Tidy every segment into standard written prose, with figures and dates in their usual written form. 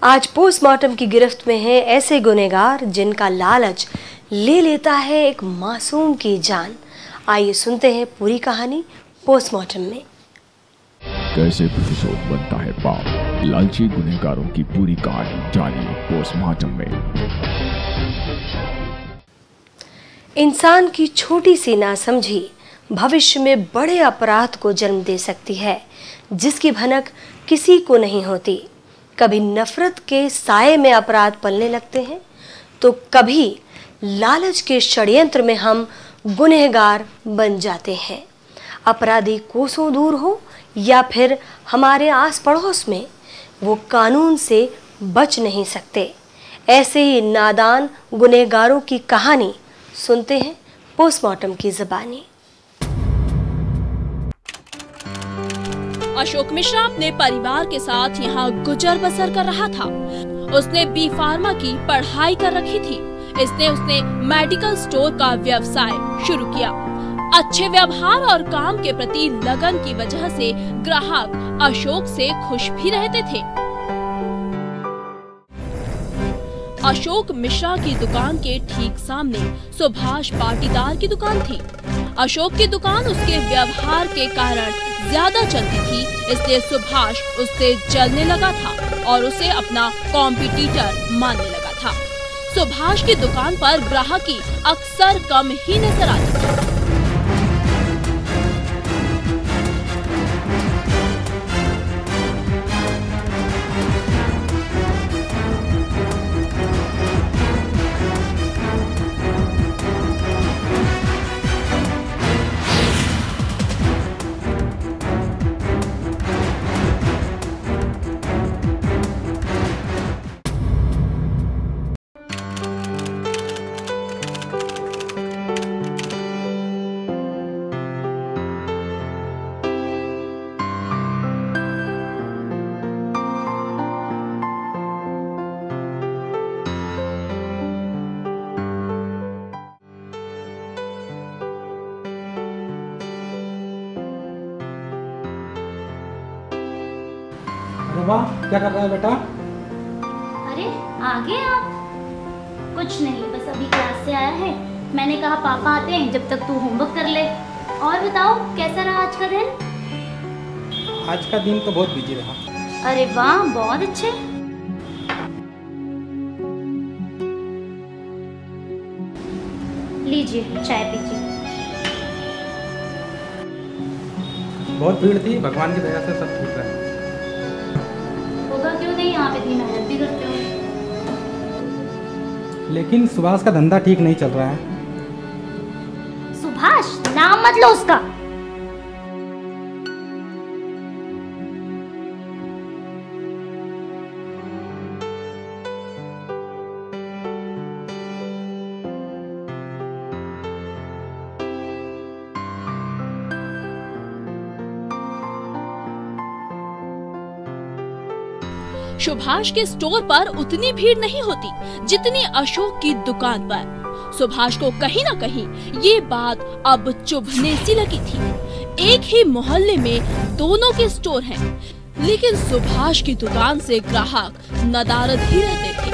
आज पोस्टमार्टम की गिरफ्त में हैं ऐसे गुनहगार जिनका लालच ले लेता है एक मासूम की जान। आइए सुनते हैं पूरी कहानी पोस्टमार्टम में। कैसे प्रतिशोध बनता है पाप, लालची गुनहगारों की पूरी कहानी जानिए पोस्टमार्टम में। इंसान की छोटी सी नासमझी भविष्य में बड़े अपराध को जन्म दे सकती है, जिसकी भनक किसी को नहीं होती। कभी नफरत के साए में अपराध पलने लगते हैं, तो कभी लालच के षड्यंत्र में हम गुनहगार बन जाते हैं। अपराधी कोसों दूर हो या फिर हमारे आस पड़ोस में, वो कानून से बच नहीं सकते। ऐसे ही नादान गुनहगारों की कहानी सुनते हैं पोस्टमार्टम की ज़बानी। अशोक मिश्रा अपने परिवार के साथ यहाँ गुजर बसर कर रहा था। उसने बी फार्मा की पढ़ाई कर रखी थी। उसने मेडिकल स्टोर का व्यवसाय शुरू किया। अच्छे व्यवहार और काम के प्रति लगन की वजह से ग्राहक अशोक से खुश भी रहते थे। अशोक मिश्रा की दुकान के ठीक सामने सुभाष पाटीदार की दुकान थी। अशोक की दुकान उसके व्यवहार के कारण ज्यादा चलती थी, इसलिए सुभाष उससे जलने लगा था और उसे अपना कॉम्पिटिटर मानने लगा था। सुभाष की दुकान पर ग्राहकी अक्सर कम ही नजर आती थी। वाह, क्या कर रहा है बेटा? अरे आगे आप? कुछ नहीं, बस अभी क्लास से आया है। मैंने कहा पापा आते हैं, जब तक तू होमवर्क कर ले। और बताओ कैसा रहा आज का दिन? आज का दिन तो बहुत बिजी रहा। अरे वाह, बहुत अच्छे। लीजिए चाय पीजिए। बहुत भीड़ थी, भगवान की दया से सब ठीक है। क्यों नहीं, यहाँ पे इतनी मेहनत भी करते हो। लेकिन सुभाष का धंधा ठीक नहीं चल रहा है। सुभाष नाम मत लो उसका। सुभाष के स्टोर पर उतनी भीड़ नहीं होती जितनी अशोक की दुकान पर। सुभाष को कहीं न कहीं ये बात अब चुभने सी लगी थी। एक ही मोहल्ले में दोनों के स्टोर हैं, लेकिन सुभाष की दुकान से ग्राहक नदारद ही रहते थे।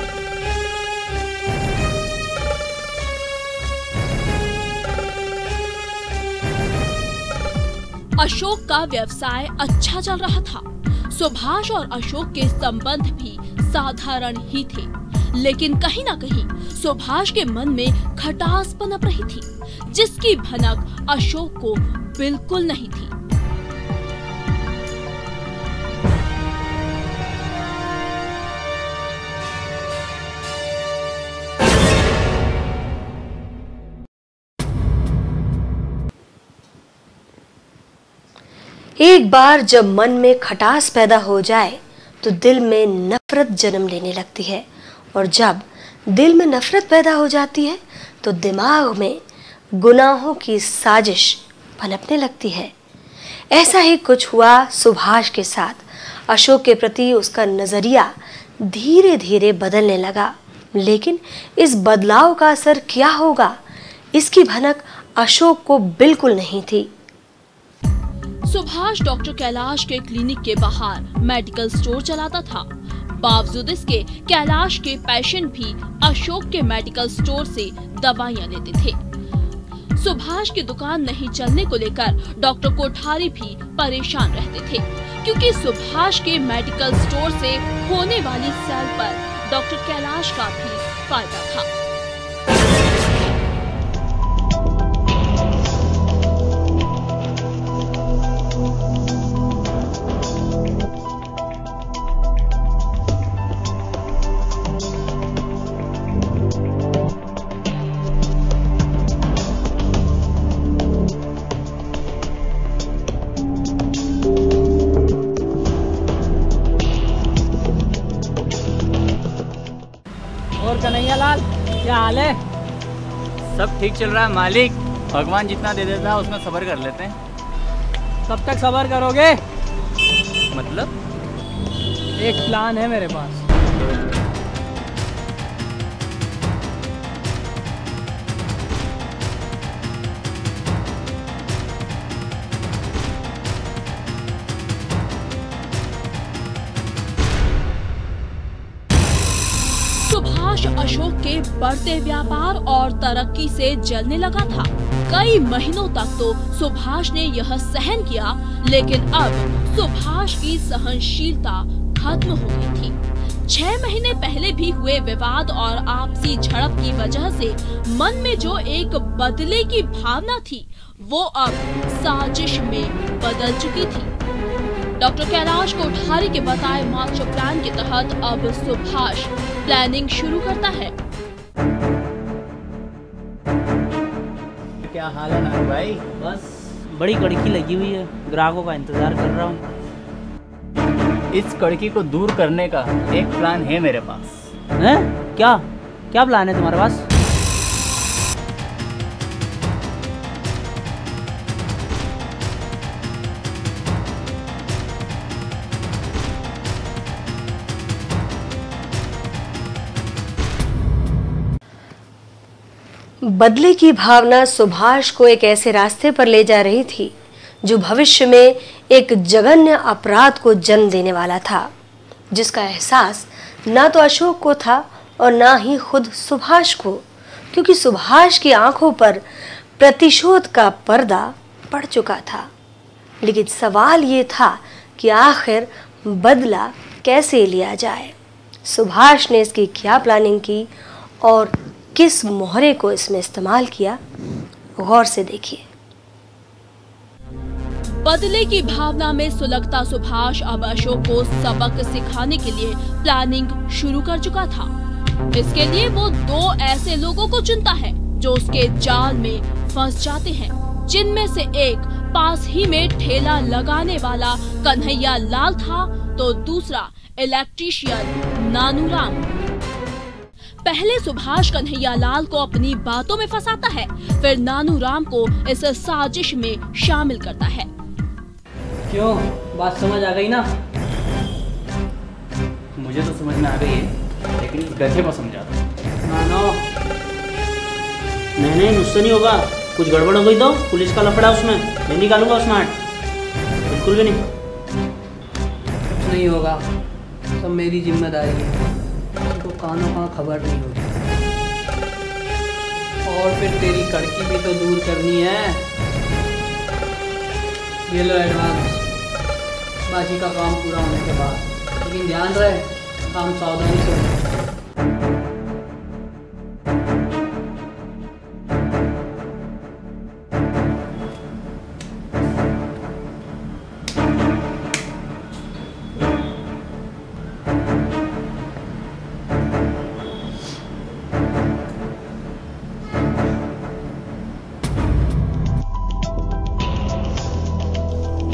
अशोक का व्यवसाय अच्छा चल रहा था। सुभाष और अशोक के संबंध भी साधारण ही थे, लेकिन कहीं ना कहीं सुभाष के मन में खटास पनप रही थी, जिसकी भनक अशोक को बिल्कुल नहीं थी। एक बार जब मन में खटास पैदा हो जाए तो दिल में नफरत जन्म लेने लगती है, और जब दिल में नफरत पैदा हो जाती है तो दिमाग में गुनाहों की साजिश पनपने लगती है। ऐसा ही कुछ हुआ सुभाष के साथ। अशोक के प्रति उसका नजरिया धीरे धीरे बदलने लगा, लेकिन इस बदलाव का असर क्या होगा, इसकी भनक अशोक को बिल्कुल नहीं थी। सुभाष डॉक्टर कैलाश के क्लिनिक के बाहर मेडिकल स्टोर चलाता था। बावजूद इसके कैलाश के पेशेंट भी अशोक के मेडिकल स्टोर से दवाइयां लेते थे। सुभाष की दुकान नहीं चलने को लेकर डॉक्टर कोठारी भी परेशान रहते थे, क्योंकि सुभाष के मेडिकल स्टोर से होने वाली सेल पर डॉक्टर कैलाश का भी फायदा था। कन्हैया लाल, क्या हाल है? सब ठीक चल रहा है मालिक। भगवान जितना दे देता है उसमें सब्र कर लेते हैं। कब तक सब्र करोगे? मतलब? एक प्लान है मेरे पास। सुभाष अशोक के बढ़ते व्यापार और तरक्की से जलने लगा था। कई महीनों तक तो सुभाष ने यह सहन किया, लेकिन अब सुभाष की सहनशीलता खत्म हो गई थी। 6 महीने पहले भी हुए विवाद और आपसी झड़प की वजह से मन में जो एक बदले की भावना थी, वो अब साजिश में बदल चुकी थी। डॉक्टर कैलाश कोठारी के बताए मास्टर प्लान के तहत अब सुभाष प्लानिंग शुरू करता है। क्या हाल है नानू भाई? बस बड़ी कड़की लगी हुई है, ग्राहकों का इंतजार कर रहा हूँ। इस कड़की को दूर करने का एक प्लान है मेरे पास। हैं? क्या क्या प्लान है तुम्हारे पास? बदले की भावना सुभाष को एक ऐसे रास्ते पर ले जा रही थी जो भविष्य में एक जघन्य अपराध को जन्म देने वाला था, जिसका एहसास ना तो अशोक को था और ना ही खुद सुभाष को, क्योंकि सुभाष की आंखों पर प्रतिशोध का पर्दा पड़ चुका था। लेकिन सवाल ये था कि आखिर बदला कैसे लिया जाए। सुभाष ने इसकी क्या प्लानिंग की और किस मोहरे को इसमें इस्तेमाल किया, गौर से देखिए। बदले की भावना में सुलगता सुभाष अब अशोक को सबक सिखाने के लिए प्लानिंग शुरू कर चुका था। इसके लिए वो 2 ऐसे लोगों को चुनता है जो उसके जाल में फंस जाते हैं, जिनमें से एक पास ही में ठेला लगाने वाला कन्हैया लाल था, तो दूसरा इलेक्ट्रीशियन नानूराम। पहले सुभाष कन्हैया लाल को अपनी बातों में फंसाता है, फिर नानूराम को इस साजिश में शामिल करता है। क्यों, बात समझ आ गई ना? मुझे तो समझ में आ गई है, लेकिन इस गधे को समझा दो। नहीं, मुझसे नहीं होगा। कुछ गड़बड़ हो गई तो पुलिस का लफड़ा उसमें, मैं निकालूंगा उसमें आठ। बिल्कुल भी नहीं। कुछ नहीं होगा, सब मेरी जिम्मेदारी है। तो कानों का खबर नहीं होगी। और फिर तेरी कड़की भी तो दूर करनी है। ये लो एडवांस, बाकी का काम पूरा होने के बाद। लेकिन ध्यान रहे, काम सावधानी से हो।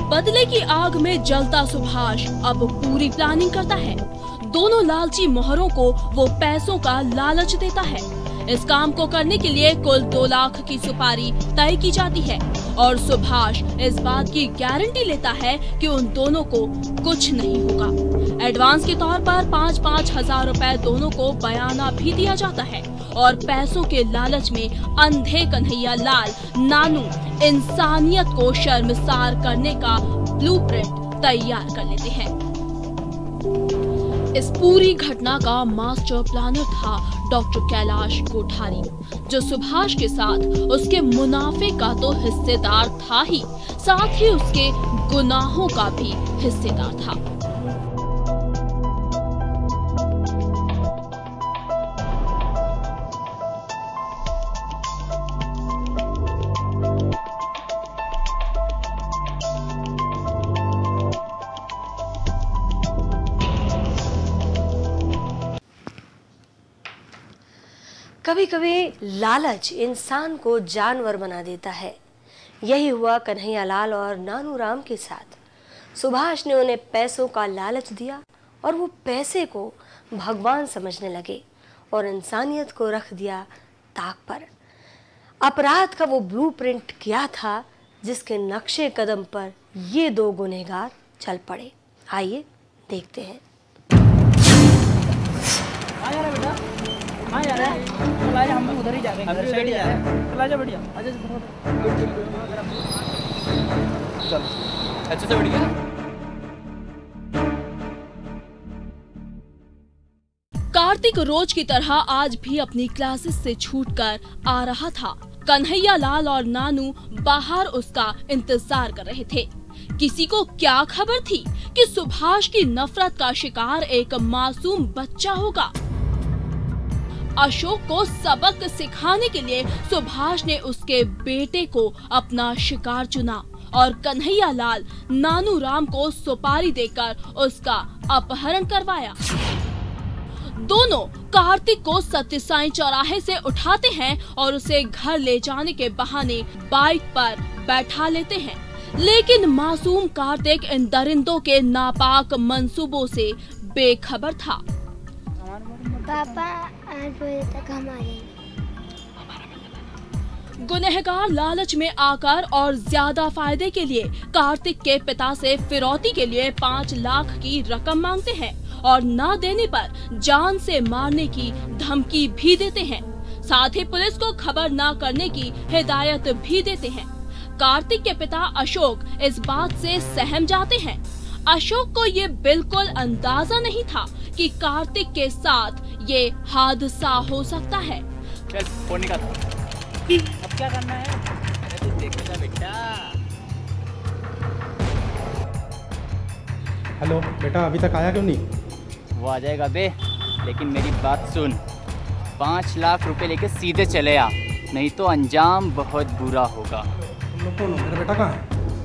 बदले की आग में जलता सुभाष अब पूरी प्लानिंग करता है। दोनों लालची मोहरों को वो पैसों का लालच देता है। इस काम को करने के लिए कुल 2 लाख की सुपारी तय की जाती है और सुभाष इस बात की गारंटी लेता है कि उन दोनों को कुछ नहीं होगा। एडवांस के तौर पर 5-5 हजार रुपए दोनों को बयाना भी दिया जाता है और पैसों के लालच में अंधे कन्हैया लाल नानू इंसानियत को शर्मसार करने का ब्लूप्रिंट तैयार कर लेते हैं। इस पूरी घटना का मास्टर प्लानर था डॉक्टर कैलाश कोठारी, जो सुभाष के साथ उसके मुनाफे का तो हिस्सेदार था ही, साथ ही उसके गुनाहों का भी हिस्सेदार था। कभी कभी लालच इंसान को जानवर बना देता है। यही हुआ कन्हैयालाल और नानूराम के साथ। सुभाष ने उन्हें पैसों का लालच दिया और वो पैसे को भगवान समझने लगे और इंसानियत को रख दिया ताक पर। अपराध का वो ब्लूप्रिंट क्या था जिसके नक्शे कदम पर ये दो गुनहगार चल पड़े। आइए देखते हैं। जा रहा है चला जा, हम उधर ही जा रहे हैं, उधर साइड ही जा रहे हैं। चला जा, बढ़िया आजा चल अच्छे से बढ़िया। कार्तिक रोज की तरह आज भी अपनी क्लासेस से छूटकर आ रहा था। कन्हैयालाल और नानू बाहर उसका इंतजार कर रहे थे। किसी को क्या खबर थी कि सुभाष की नफरत का शिकार एक मासूम बच्चा होगा। अशोक को सबक सिखाने के लिए सुभाष ने उसके बेटे को अपना शिकार चुना और कन्हैयालाल नानूराम को सुपारी देकर उसका अपहरण करवाया। दोनों कार्तिक को सत्यसाई चौराहे से उठाते हैं और उसे घर ले जाने के बहाने बाइक पर बैठा लेते हैं, लेकिन मासूम कार्तिक इन दरिंदों के नापाक मंसूबों से बेखबर था। पापा 8 बजे तक हम आ जाएंगे। गुनहगार लालच में आकर और ज्यादा फायदे के लिए कार्तिक के पिता से फिरौती के लिए 5 लाख की रकम मांगते हैं और न देने पर जान से मारने की धमकी भी देते हैं। साथ ही पुलिस को खबर न करने की हिदायत भी देते हैं। कार्तिक के पिता अशोक इस बात से सहम जाते हैं। अशोक को ये बिल्कुल अंदाजा नहीं था कि कार्तिक के साथ ये हादसा हो सकता है। चल फोन निकाल, अब क्या करना है? अरे तू देखेगा बेटा। हेलो बेटा, अभी तक आया क्यों नहीं? वो आ जाएगा बे, लेकिन मेरी बात सुन, 5 लाख रुपए लेके सीधे चले आ, नहीं तो अंजाम बहुत बुरा होगा। तुम लोग कौन हो? मेरा बेटा कहाँ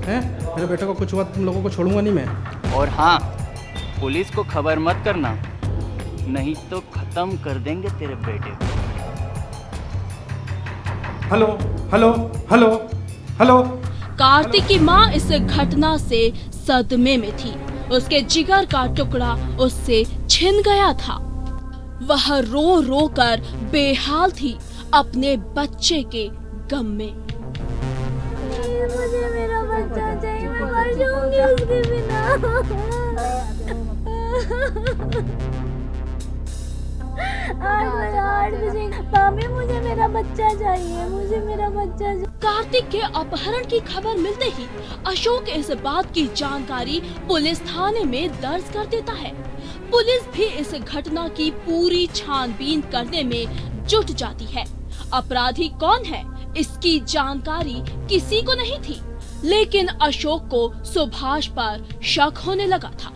है? मेरे बेटे को कुछ हुआ तुम लोगों को छोड़ूंगा नहीं मैं। और हाँ, पुलिस को खबर मत करना, नहीं तो खत्म कर देंगे तेरे बेटे को। Hello hello hello hello. Kartik की माँ इस घटना से सदमे में थी। उसके जिगर का टुकड़ा उससे छिन गया था। वह रो रो कर बेहाल थी अपने बच्चे के गम में। मुझे मेरा बच्चा चाहिए, मैं मर जाऊंगी उसके बिना। आज बजे पापा, मुझे मेरा बच्चा चाहिए, मुझे मेरा बच्चा चाहिए। कार्तिक के अपहरण की खबर मिलते ही अशोक इस बात की जानकारी पुलिस थाने में दर्ज कर देता है। पुलिस भी इस घटना की पूरी छानबीन करने में जुट जाती है। अपराधी कौन है इसकी जानकारी किसी को नहीं थी, लेकिन अशोक को सुभाष पर शक होने लगा था।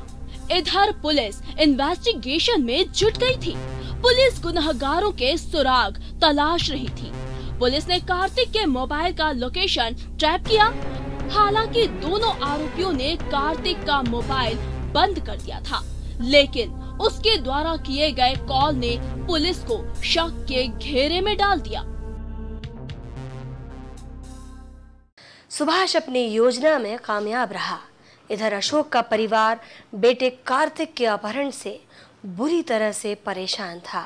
इधर पुलिस इन्वेस्टिगेशन में जुट गई थी। पुलिस गुनहगारों के सुराग तलाश रही थी। पुलिस ने कार्तिक के मोबाइल का लोकेशन ट्रैप किया। हालांकि दोनों आरोपियों ने कार्तिक का मोबाइल बंद कर दिया था, लेकिन उसके द्वारा किए गए कॉल ने पुलिस को शक के घेरे में डाल दिया। सुभाष अपनी योजना में कामयाब रहा। इधर अशोक का परिवार बेटे कार्तिक के अपहरण से बुरी तरह से परेशान था।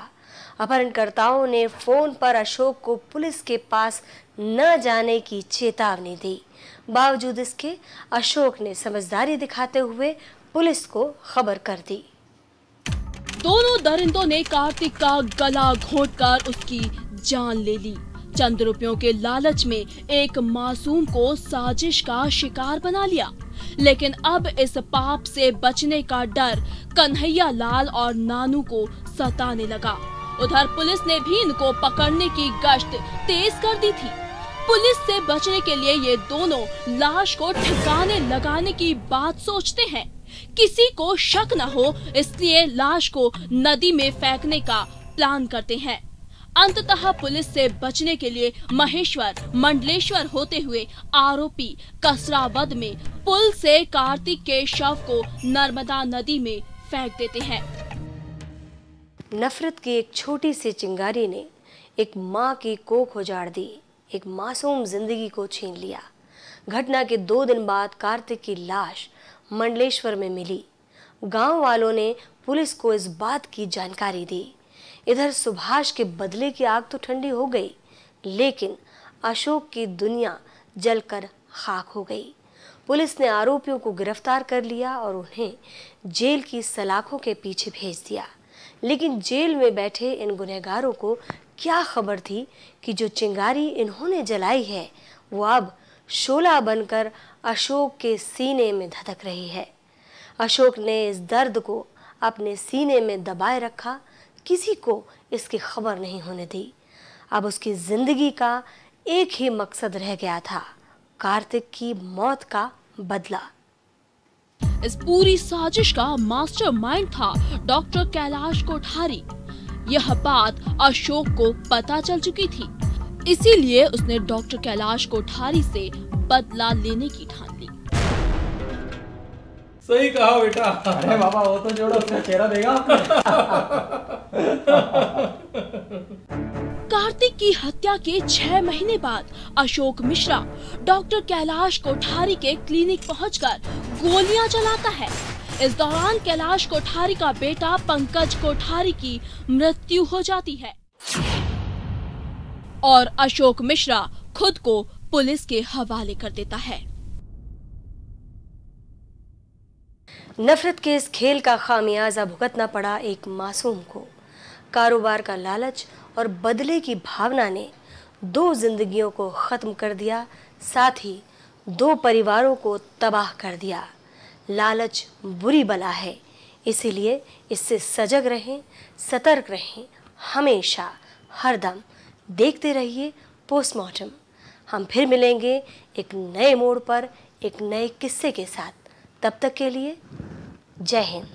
अपहरणकर्ताओं ने फोन पर अशोक को पुलिस के पास न जाने की चेतावनी दी। बावजूद इसके अशोक ने समझदारी दिखाते हुए पुलिस को खबर कर दी। दोनों दरिंदों ने कार्तिक का गला घोंटकर उसकी जान ले ली। चंद रुपयों के लालच में एक मासूम को साजिश का शिकार बना लिया। लेकिन अब इस पाप से बचने का डर कन्हैया लाल और नानू को सताने लगा। उधर पुलिस ने भी इनको पकड़ने की गश्त तेज कर दी थी। पुलिस से बचने के लिए ये दोनों लाश को ठिकाने लगाने की बात सोचते हैं। किसी को शक न हो इसलिए लाश को नदी में फेंकने का प्लान करते हैं। अंततः पुलिस से बचने के लिए महेश्वर मंडलेश्वर होते हुए आरोपी कसरावद में पुल से कार्तिक के शव को नर्मदा नदी में फेंक देते हैं। नफरत की एक छोटी सी चिंगारी ने एक माँ की कोख उजाड़ दी, एक मासूम जिंदगी को छीन लिया। घटना के 2 दिन बाद कार्तिक की लाश मंडलेश्वर में मिली। गांव वालों ने पुलिस को इस बात की जानकारी दी। इधर सुभाष के बदले की आग तो ठंडी हो गई, लेकिन अशोक की दुनिया जलकर खाक हो गई। पुलिस ने आरोपियों को गिरफ्तार कर लिया और उन्हें जेल की सलाखों के पीछे भेज दिया। लेकिन जेल में बैठे इन गुनहगारों को क्या खबर थी कि जो चिंगारी इन्होंने जलाई है वो अब शोला बनकर अशोक के सीने में धधक रही है। अशोक ने इस दर्द को अपने सीने में दबाए रखा, किसी को इसकी खबर नहीं होने दी। अब उसकी जिंदगी का एक ही मकसद रह गया था, कार्तिक की मौत का बदला। इस पूरी साजिश का मास्टरमाइंड था डॉक्टर कैलाश कोठारी। यह बात अशोक को पता चल चुकी थी, इसीलिए उसने डॉक्टर कैलाश कोठारी से बदला लेने की ठान ली। सही कहा बेटा। अरे बाबा वो तो जोड़ो, अपना चेहरा देगा कार्तिक की हत्या के 6 महीने बाद अशोक मिश्रा डॉक्टर कैलाश कोठारी के क्लिनिक पहुंचकर गोलियां चलाता है। इस दौरान कैलाश कोठारी का बेटा पंकज कोठारी की मृत्यु हो जाती है और अशोक मिश्रा खुद को पुलिस के हवाले कर देता है। नफरत के इस खेल का खामियाजा भुगतना पड़ा एक मासूम को। कारोबार का लालच और बदले की भावना ने 2 जिंदगियों को खत्म कर दिया, साथ ही 2 परिवारों को तबाह कर दिया। लालच बुरी बला है, इसीलिए इससे सजग रहें, सतर्क रहें। हमेशा हरदम देखते रहिए पोस्टमार्टम। हम फिर मिलेंगे एक नए मोड़ पर एक नए किस्से के साथ। तब तक के लिए जय हिंद।